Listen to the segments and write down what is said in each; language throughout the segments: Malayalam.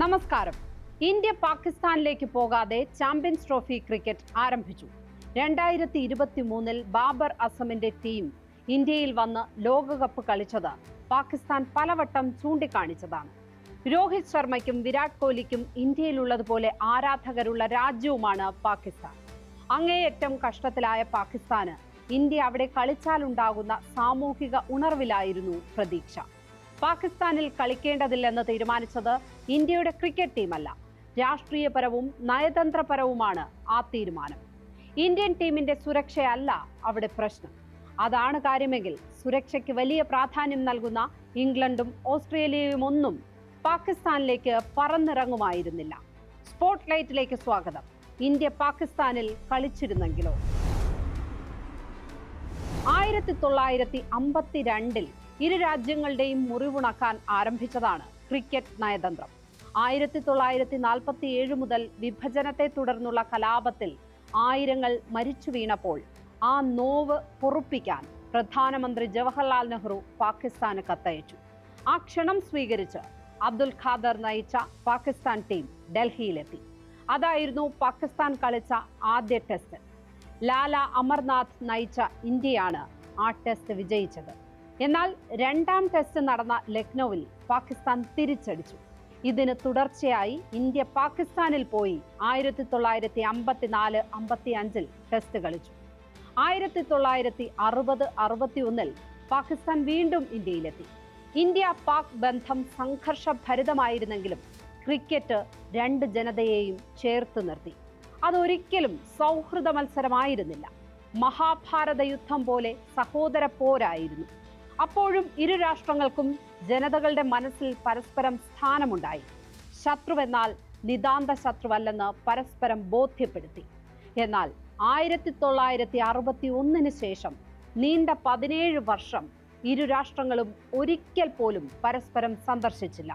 നമസ്കാരം. ഇന്ത്യ പാകിസ്ഥാനിലേക്ക് പോകാതെ ചാമ്പ്യൻസ് ട്രോഫി ക്രിക്കറ്റ് ആരംഭിച്ചു. 2023 ബാബർ അസമിന്റെ ടീം ഇന്ത്യയിൽ വന്ന് ലോകകപ്പ് കളിച്ചത് പാകിസ്ഥാൻ പലവട്ടം ചൂണ്ടിക്കാണിച്ചതാണ്. രോഹിത് ശർമ്മയ്ക്കും വിരാട് കോഹ്ലിക്കും ഇന്ത്യയിലുള്ളതുപോലെ ആരാധകരുള്ള രാജ്യവുമാണ് പാകിസ്ഥാൻ. അങ്ങേയറ്റം കഷ്ടത്തിലായ പാകിസ്ഥാന് ഇന്ത്യ അവിടെ കളിച്ചാലുണ്ടാകുന്ന സാമൂഹിക ഉണർവിലായിരുന്നു പ്രതീക്ഷ. പാകിസ്ഥാനിൽ കളിക്കേണ്ടതില്ലെന്ന് തീരുമാനിച്ചത് ഇന്ത്യയുടെ ക്രിക്കറ്റ് ടീമല്ല, രാഷ്ട്രീയപരവും നയതന്ത്രപരവുമാണ് ആ തീരുമാനം. ഇന്ത്യൻ ടീമിന്റെ സുരക്ഷയല്ല അവിടെ പ്രശ്നം. അതാണ് കാര്യമെങ്കിൽ സുരക്ഷയ്ക്ക് വലിയ പ്രാധാന്യം നൽകുന്ന ഇംഗ്ലണ്ടും ഓസ്ട്രേലിയയും ഒന്നും പാകിസ്ഥാനിലേക്ക് പറന്നിറങ്ങുമായിരുന്നില്ല. സ്പോട്ട് ലൈറ്റിലേക്ക് സ്വാഗതം. ഇന്ത്യ പാകിസ്ഥാനിൽ കളിച്ചിരുന്നെങ്കിലോ? 1952 ഇരു രാജ്യങ്ങളുടെയും മുറിവുണക്കാൻ ആരംഭിച്ചതാണ് ക്രിക്കറ്റ് നയതന്ത്രം. 1947 മുതൽ വിഭജനത്തെ തുടർന്നുള്ള കലാപത്തിൽ ആയിരങ്ങൾ മരിച്ചു വീണപ്പോൾ ആ നോവ് പൊറുപ്പിക്കാൻ പ്രധാനമന്ത്രി ജവഹർലാൽ നെഹ്റു പാകിസ്ഥാന് കത്തയച്ചു. ആ ക്ഷണം സ്വീകരിച്ച് അബ്ദുൽ ഖാദർ നയിച്ച പാകിസ്ഥാൻ ടീം ഡൽഹിയിലെത്തി. അതായിരുന്നു പാകിസ്ഥാൻ കളിച്ച ആദ്യ ടെസ്റ്റ്. ലാല അമർനാഥ് നയിച്ച ഇന്ത്യയാണ് ആ ടെസ്റ്റ് വിജയിച്ചത്. എന്നാൽ രണ്ടാം ടെസ്റ്റ് നടന്ന ലക്നൌവിൽ പാകിസ്ഥാൻ തിരിച്ചടിച്ചു. ഇതിന് തുടർച്ചയായി ഇന്ത്യ പാകിസ്ഥാനിൽ പോയി 1954-55 ടെസ്റ്റ് കളിച്ചു. 1960-61 പാകിസ്ഥാൻ വീണ്ടും ഇന്ത്യയിലെത്തി. ഇന്ത്യ പാക് ബന്ധം സംഘർഷഭരിതമായിരുന്നെങ്കിലും ക്രിക്കറ്റ് രണ്ട് ജനതയെയും ചേർത്ത് നിർത്തി. അതൊരിക്കലും സൗഹൃദ മത്സരമായിരുന്നില്ല. മഹാഭാരത യുദ്ധം പോലെ സഹോദര പോരായിരുന്നു. അപ്പോഴും ഇരു രാഷ്ട്രങ്ങൾക്കും ജനതകളുടെ മനസ്സിൽ പരസ്പരം സ്ഥാനമുണ്ടായി. ശത്രുവെന്നാൽ നിതാന്ത ശത്രുവല്ലെന്ന് പരസ്പരം ബോധ്യപ്പെടുത്തി. എന്നാൽ 1961 ശേഷം നീണ്ട 17 വർഷം ഇരു രാഷ്ട്രങ്ങളും ഒരിക്കൽ പോലും പരസ്പരം സന്ദർശിച്ചില്ല.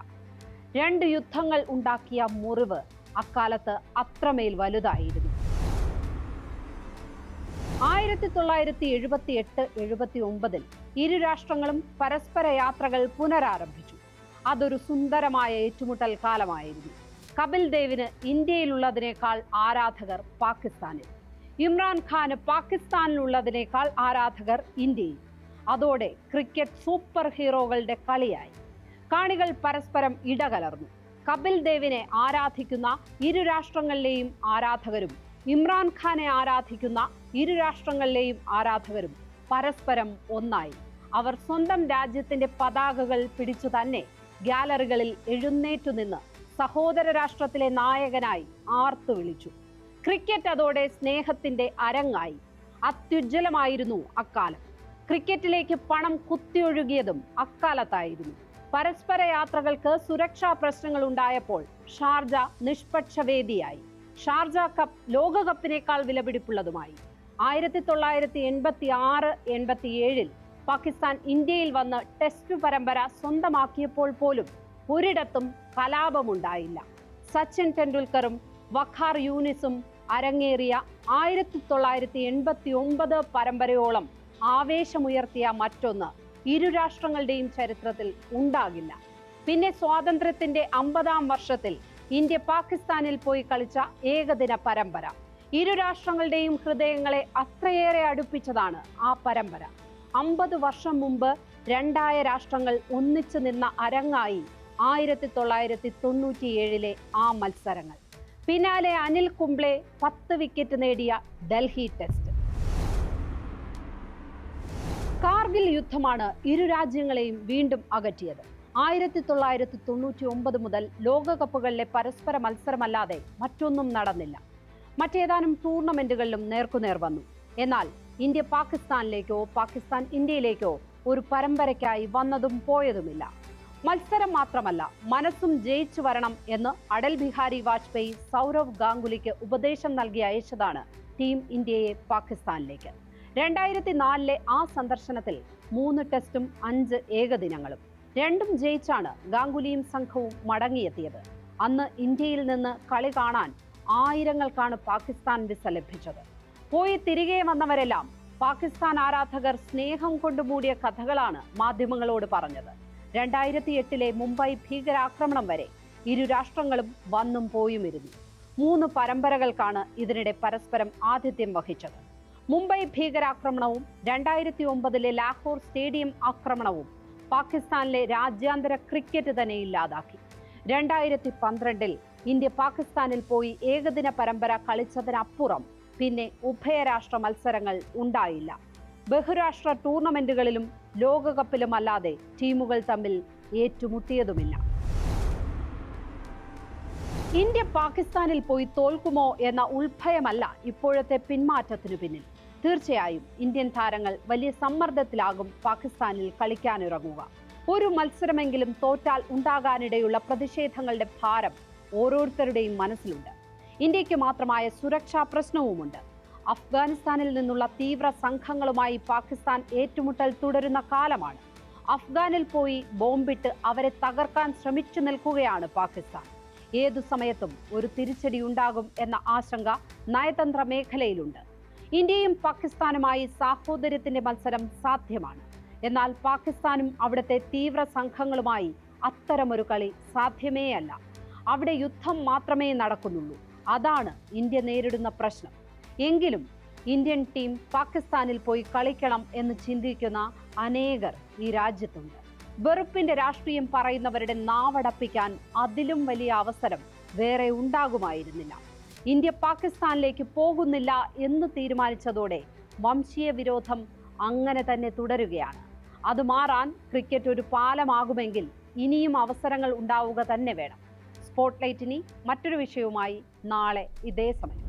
രണ്ട് യുദ്ധങ്ങൾ ഉണ്ടാക്കിയ മുറിവ് അക്കാലത്ത് അത്രമേൽ വലുതായിരുന്നു. 1978-79 ഇരു രാഷ്ട്രങ്ങളും പരസ്പര യാത്രകൾ പുനരാരംഭിച്ചു. അതൊരു സുന്ദരമായ ഏറ്റുമുട്ടൽ കാലമായിരുന്നു. കപിൽ ദേവിന് ഇന്ത്യയിലുള്ളതിനേക്കാൾ ആരാധകർ പാകിസ്ഥാനിൽ, ഇമ്രാൻഖാന് പാകിസ്ഥാനിലുള്ളതിനേക്കാൾ ആരാധകർ ഇന്ത്യയിൽ. അതോടെ ക്രിക്കറ്റ് സൂപ്പർ ഹീറോകളുടെ കളിയായി. കാണികൾ പരസ്പരം ഇടകലർന്നു. കപിൽ ദേവിനെ ആരാധിക്കുന്ന ഇരു രാഷ്ട്രങ്ങളിലെയും ആരാധകരും ഇമ്രാൻഖാനെ ആരാധിക്കുന്ന ഇരു രാഷ്ട്രങ്ങളിലെയും ആരാധകരും പരസ്പരം ഒന്നായി. അവർ സ്വന്തം രാജ്യത്തിന്റെ പതാകകൾ പിടിച്ചു തന്നെ ഗാലറികളിൽ എഴുന്നേറ്റു നിന്ന് സഹോദര രാഷ്ട്രത്തിലെ നായകനായി ആർത്തു വിളിച്ചു. ക്രിക്കറ്റ് അതോടെ സ്നേഹത്തിന്റെ അരങ്ങായി. അത്യുജ്വലമായിരുന്നു അക്കാലം. ക്രിക്കറ്റിലേക്ക് പണം കുത്തിയൊഴുകിയതും അക്കാലത്തായിരുന്നു. പരസ്പര യാത്രകൾക്ക് സുരക്ഷാ പ്രശ്നങ്ങൾ ഉണ്ടായപ്പോൾ ഷാർജ നിഷ്പക്ഷ വേദിയായി. ഷാർജ കപ്പ് ലോകകപ്പിനേക്കാൾ വിലപിടിപ്പുള്ളതുമായി. 1986-87 പാകിസ്ഥാൻ ഇന്ത്യയിൽ വന്ന് ടെസ്റ്റ് പരമ്പര സ്വന്തമാക്കിയപ്പോൾ പോലും ഒരിടത്തും കലാപമുണ്ടായില്ല. സച്ചിൻ ടെണ്ടുൽക്കറും വഖാർ യൂനിസും അരങ്ങേറിയ 1989 പരമ്പരയോളം ആവേശമുയർത്തിയ മറ്റൊന്ന് ഇരു രാഷ്ട്രങ്ങളുടെയും ചരിത്രത്തിൽ ഉണ്ടാകില്ല. പിന്നെ സ്വാതന്ത്ര്യത്തിന്റെ 50-ാം വർഷത്തിൽ ഇന്ത്യ പാകിസ്ഥാനിൽ പോയി കളിച്ച ഏകദിന പരമ്പര. ഇരു രാഷ്ട്രങ്ങളുടെയും ഹൃദയങ്ങളെ അത്രയേറെ അടുപ്പിച്ചതാണ് ആ പരമ്പര. 50 വർഷം മുമ്പ് രണ്ടായ രാഷ്ട്രങ്ങൾ ഒന്നിച്ചു നിന്ന അരങ്ങായി 1997 ആ മത്സരങ്ങൾ. പിന്നാലെ അനിൽ കുംബ്ലെ 10 വിക്കറ്റ് നേടിയ ഡൽഹി ടെസ്റ്റ്. കാർഗിൽ യുദ്ധമാണ് ഇരു രാജ്യങ്ങളെയും വീണ്ടും അകറ്റിയത്. 1999 മുതൽ ലോകകപ്പുകളിലെ പരസ്പര മത്സരമല്ലാതെ മറ്റൊന്നും നടന്നില്ല. മറ്റേതാനും ടൂർണമെന്റുകളിലും നേർക്കുനേർ വന്നു. എന്നാൽ ഇന്ത്യ പാകിസ്ഥാനിലേക്കോ പാകിസ്ഥാൻ ഇന്ത്യയിലേക്കോ ഒരു പരമ്പരയ്ക്കായി വന്നതും പോയതുമില്ല. മത്സരം മാത്രമല്ല, മനസ്സും ജയിച്ചു വരണം എന്ന് അടൽ ബിഹാരി വാജ്പേയി സൗരവ് ഗാംഗുലിക്ക് ഉപദേശം നൽകി അയച്ചതാണ് ടീം ഇന്ത്യയെ പാകിസ്ഥാനിലേക്ക്. 2004 ആ സന്ദർശനത്തിൽ 3 ടെസ്റ്റും 5 ഏകദിനങ്ങളും രണ്ടും ജയിച്ചാണ് ഗാംഗുലിയും സംഘവും മടങ്ങിയെത്തിയത്. അന്ന് ഇന്ത്യയിൽ നിന്ന് കളി കാണാൻ ആയിരങ്ങൾക്കാണ് പാകിസ്ഥാൻ വിസ ലഭിച്ചത്. പോയി തിരികെ വന്നവരെല്ലാം പാകിസ്ഥാൻ ആരാധകർ സ്നേഹം കൊണ്ട് മൂടിയ കഥകളാണ് മാധ്യമങ്ങളോട് പറഞ്ഞത്. 2008 മുംബൈ ഭീകരാക്രമണം വരെ ഇരു രാഷ്ട്രങ്ങളും വന്നും പോയുമിരുന്നു. 3 പരമ്പരകൾക്കാണ് ഇതിനിടെ പരസ്പരം ആതിഥ്യം വഹിച്ചത്. മുംബൈ ഭീകരാക്രമണവും 2009 ലാഹോർ സ്റ്റേഡിയം ആക്രമണവും പാകിസ്ഥാനിലെ രാജ്യാന്തര ക്രിക്കറ്റ് തന്നെ ഇല്ലാതാക്കി. 2012 ഇന്ത്യ പാകിസ്ഥാനിൽ പോയി ഏകദിന പരമ്പര കളിച്ചതിനപ്പുറം പിന്നെ ഉഭയരാഷ്ട്ര മത്സരങ്ങൾ ഉണ്ടായില്ല. ബഹുരാഷ്ട്ര ടൂർണമെന്റുകളിലും ലോകകപ്പിലും അല്ലാതെ ടീമുകൾ തമ്മിൽ ഏറ്റുമുട്ടിയതുമില്ല. ഇന്ത്യ പാകിസ്ഥാനിൽ പോയി തോൽക്കുമോ എന്ന ഉൾഭയമല്ല ഇപ്പോഴത്തെ പിന്മാറ്റത്തിനു പിന്നിൽ. തീർച്ചയായും ഇന്ത്യൻ താരങ്ങൾ വലിയ സമ്മർദ്ദത്തിലാകും പാകിസ്ഥാനിൽ കളിക്കാനിറങ്ങുക. ഒരു മത്സരമെങ്കിലും തോറ്റാൽ ഉണ്ടാകാനിടയുള്ള പ്രതിഷേധങ്ങളുടെ ഭാരം ഓരോരുത്തരുടെയും മനസ്സിലുണ്ട്. ഇന്ത്യക്ക് മാത്രമായ സുരക്ഷാ പ്രശ്നവുമുണ്ട്. അഫ്ഗാനിസ്ഥാനിൽ നിന്നുള്ള തീവ്ര സംഘങ്ങളുമായി പാകിസ്ഥാൻ ഏറ്റുമുട്ടൽ തുടരുന്ന കാലമാണ്. അഫ്ഗാനിൽ പോയി ബോംബിട്ട് അവരെ തകർക്കാൻ ശ്രമിച്ചു നിൽക്കുകയാണ് പാകിസ്ഥാൻ. ഏതു സമയത്തും ഒരു തിരിച്ചടി ഉണ്ടാകും എന്ന ആശങ്ക നയതന്ത്ര മേഖലയിലുണ്ട്. ഇന്ത്യയും പാകിസ്ഥാനുമായി സാഹോദര്യത്തിന്റെ മത്സരം സാധ്യമാണ്. എന്നാൽ പാകിസ്ഥാനും അവിടുത്തെ തീവ്ര സംഘങ്ങളുമായി അത്തരമൊരു കളി സാധ്യമേയല്ല. അവിടെ യുദ്ധം മാത്രമേ നടക്കുന്നുള്ളൂ. അതാണ് ഇന്ത്യ നേരിടുന്ന പ്രശ്നം. എങ്കിലും ഇന്ത്യൻ ടീം പാകിസ്ഥാനിൽ പോയി കളിക്കണം എന്ന് ചിന്തിക്കുന്ന അനേകർ ഈ രാജ്യത്തുണ്ട്. വെറുപ്പിന്റെ രാഷ്ട്രീയം പറയുന്നവരുടെ നാവടപ്പിക്കാൻ അതിലും വലിയ അവസരം വേറെ ഉണ്ടാകുമായിരുന്നില്ല. ഇന്ത്യ പാകിസ്ഥാനിലേക്ക് പോകുന്നില്ല എന്ന് തീരുമാനിച്ചതോടെ വംശീയ വിരോധം അങ്ങനെ തന്നെ തുടരുകയാണ്. അത് മാറാൻ ക്രിക്കറ്റ് ഒരു പാലമാകുമെങ്കിൽ ഇനിയും അവസരങ്ങൾ ഉണ്ടാവുക തന്നെ വേണം. സ്പോട്ട്ലൈറ്റ് ഇനി മറ്റൊരു വിഷയവുമായി നാളെ ഇതേ സമയം.